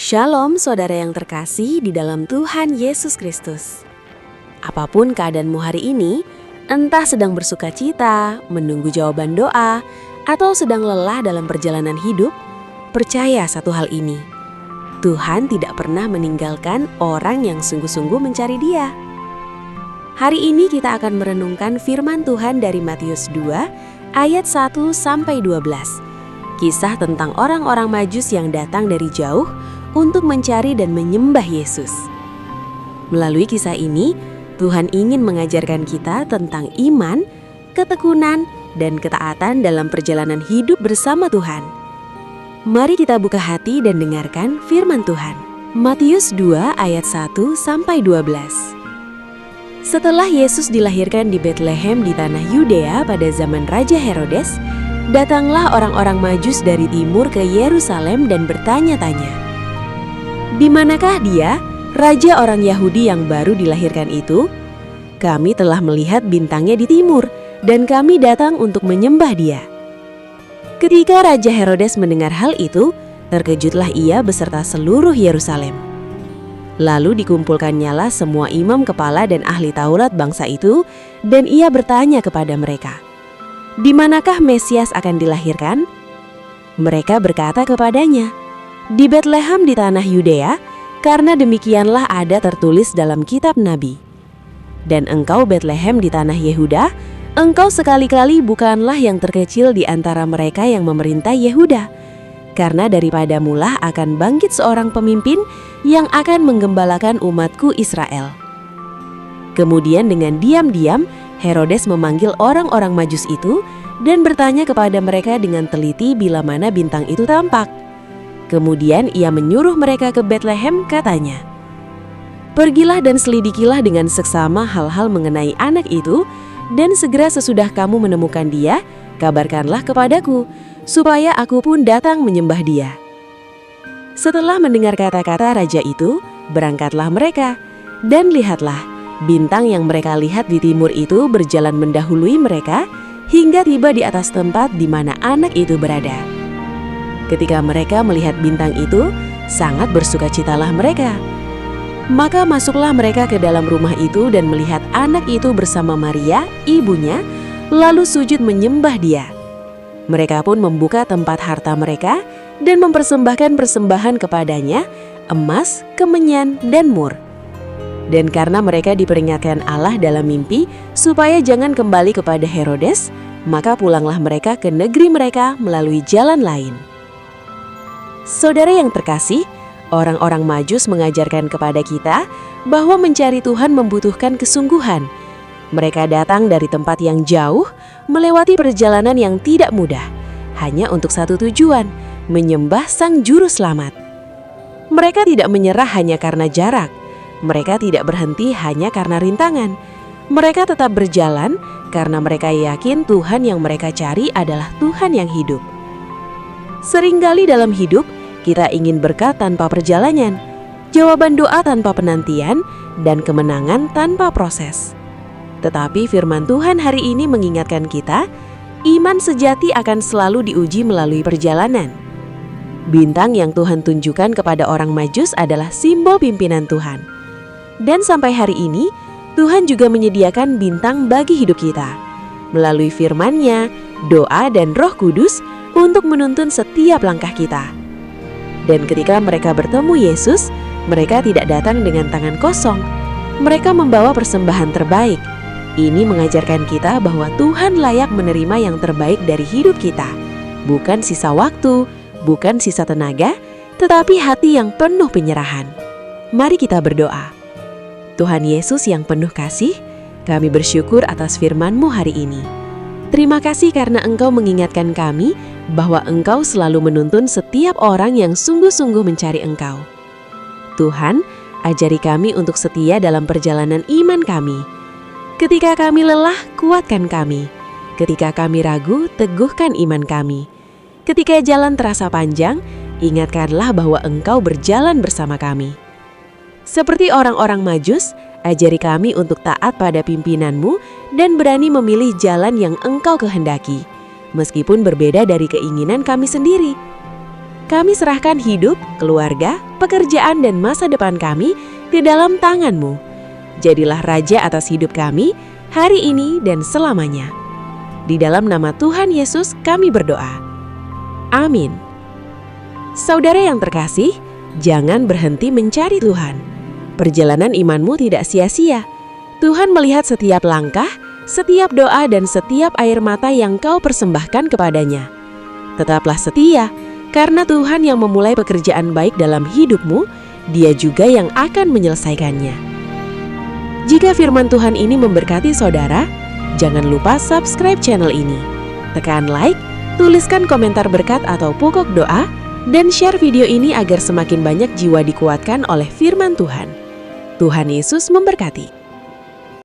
Shalom saudara yang terkasih di dalam Tuhan Yesus Kristus. Apapun keadaanmu hari ini, entah sedang bersuka cita, menunggu jawaban doa, atau sedang lelah dalam perjalanan hidup, percaya satu hal ini. Tuhan tidak pernah meninggalkan orang yang sungguh-sungguh mencari Dia. Hari ini kita akan merenungkan firman Tuhan dari Matius 2 ayat 1-12. Kisah tentang orang-orang Majus yang datang dari jauh untuk mencari dan menyembah Yesus. Melalui kisah ini, Tuhan ingin mengajarkan kita tentang iman, ketekunan, dan ketaatan dalam perjalanan hidup bersama Tuhan. Mari kita buka hati dan dengarkan firman Tuhan. Matius 2 ayat 1-12. Setelah Yesus dilahirkan di Betlehem di tanah Yudea pada zaman Raja Herodes, datanglah orang-orang Majus dari timur ke Yerusalem dan bertanya-tanya, "Di manakah Dia, Raja orang Yahudi yang baru dilahirkan itu? Kami telah melihat bintangnya di timur, dan kami datang untuk menyembah Dia." Ketika Raja Herodes mendengar hal itu, terkejutlah ia beserta seluruh Yerusalem. Lalu dikumpulkannyalah semua imam kepala dan ahli Taurat bangsa itu, dan ia bertanya kepada mereka, "Di manakah Mesias akan dilahirkan?" Mereka berkata kepadanya, "Di Betlehem di tanah Yudea, karena demikianlah ada tertulis dalam kitab Nabi. Dan engkau Betlehem di tanah Yehuda, engkau sekali-kali bukanlah yang terkecil di antara mereka yang memerintah Yehuda, karena daripadamulah akan bangkit seorang pemimpin yang akan menggembalakan umatku Israel." Kemudian dengan diam-diam Herodes memanggil orang-orang Majus itu dan bertanya kepada mereka dengan teliti bila mana bintang itu tampak. Kemudian ia menyuruh mereka ke Betlehem, katanya, "Pergilah dan selidikilah dengan seksama hal-hal mengenai anak itu, dan segera sesudah kamu menemukan dia, kabarkanlah kepadaku, supaya aku pun datang menyembah dia." Setelah mendengar kata-kata raja itu, berangkatlah mereka, dan lihatlah, bintang yang mereka lihat di timur itu berjalan mendahului mereka, hingga tiba di atas tempat di mana anak itu berada. Ketika mereka melihat bintang itu, sangat bersukacitalah mereka. Maka masuklah mereka ke dalam rumah itu dan melihat anak itu bersama Maria, ibunya, lalu sujud menyembah Dia. Mereka pun membuka tempat harta mereka dan mempersembahkan persembahan kepadanya, emas, kemenyan, dan mur. Dan karena mereka diperingatkan Allah dalam mimpi supaya jangan kembali kepada Herodes, maka pulanglah mereka ke negeri mereka melalui jalan lain. Saudara yang terkasih, orang-orang Majus mengajarkan kepada kita bahwa mencari Tuhan membutuhkan kesungguhan. Mereka datang dari tempat yang jauh, melewati perjalanan yang tidak mudah, hanya untuk satu tujuan, menyembah Sang Juru Selamat. Mereka tidak menyerah hanya karena jarak. Mereka tidak berhenti hanya karena rintangan. Mereka tetap berjalan karena mereka yakin Tuhan yang mereka cari adalah Tuhan yang hidup. Seringkali dalam hidup, kita ingin berkat tanpa perjalanan, jawaban doa tanpa penantian, dan kemenangan tanpa proses. Tetapi firman Tuhan hari ini mengingatkan kita, iman sejati akan selalu diuji melalui perjalanan. Bintang yang Tuhan tunjukkan kepada orang Majus adalah simbol pimpinan Tuhan. Dan sampai hari ini, Tuhan juga menyediakan bintang bagi hidup kita, melalui firman-Nya, doa, dan Roh Kudus untuk menuntun setiap langkah kita. Dan ketika mereka bertemu Yesus, mereka tidak datang dengan tangan kosong. Mereka membawa persembahan terbaik. Ini mengajarkan kita bahwa Tuhan layak menerima yang terbaik dari hidup kita. Bukan sisa waktu, bukan sisa tenaga, tetapi hati yang penuh penyerahan. Mari kita berdoa. Tuhan Yesus yang penuh kasih, kami bersyukur atas firman-Mu hari ini. Terima kasih karena Engkau mengingatkan kami bahwa Engkau selalu menuntun setiap orang yang sungguh-sungguh mencari Engkau. Tuhan, ajari kami untuk setia dalam perjalanan iman kami. Ketika kami lelah, kuatkan kami. Ketika kami ragu, teguhkan iman kami. Ketika jalan terasa panjang, ingatkanlah bahwa Engkau berjalan bersama kami. Seperti orang-orang Majus, ajari kami untuk taat pada pimpinan-Mu dan berani memilih jalan yang Engkau kehendaki, meskipun berbeda dari keinginan kami sendiri. Kami serahkan hidup, keluarga, pekerjaan, dan masa depan kami ke dalam tangan-Mu. Jadilah Raja atas hidup kami, hari ini dan selamanya. Di dalam nama Tuhan Yesus kami berdoa. Amin. Saudara yang terkasih, jangan berhenti mencari Tuhan. Perjalanan imanmu tidak sia-sia. Tuhan melihat setiap langkah, setiap doa, dan setiap air mata yang kau persembahkan kepadanya. Tetaplah setia, karena Tuhan yang memulai pekerjaan baik dalam hidupmu, Dia juga yang akan menyelesaikannya. Jika firman Tuhan ini memberkati saudara, jangan lupa subscribe channel ini. Tekan like, tuliskan komentar berkat atau pokok doa, dan share video ini agar semakin banyak jiwa dikuatkan oleh firman Tuhan. Tuhan Yesus memberkati.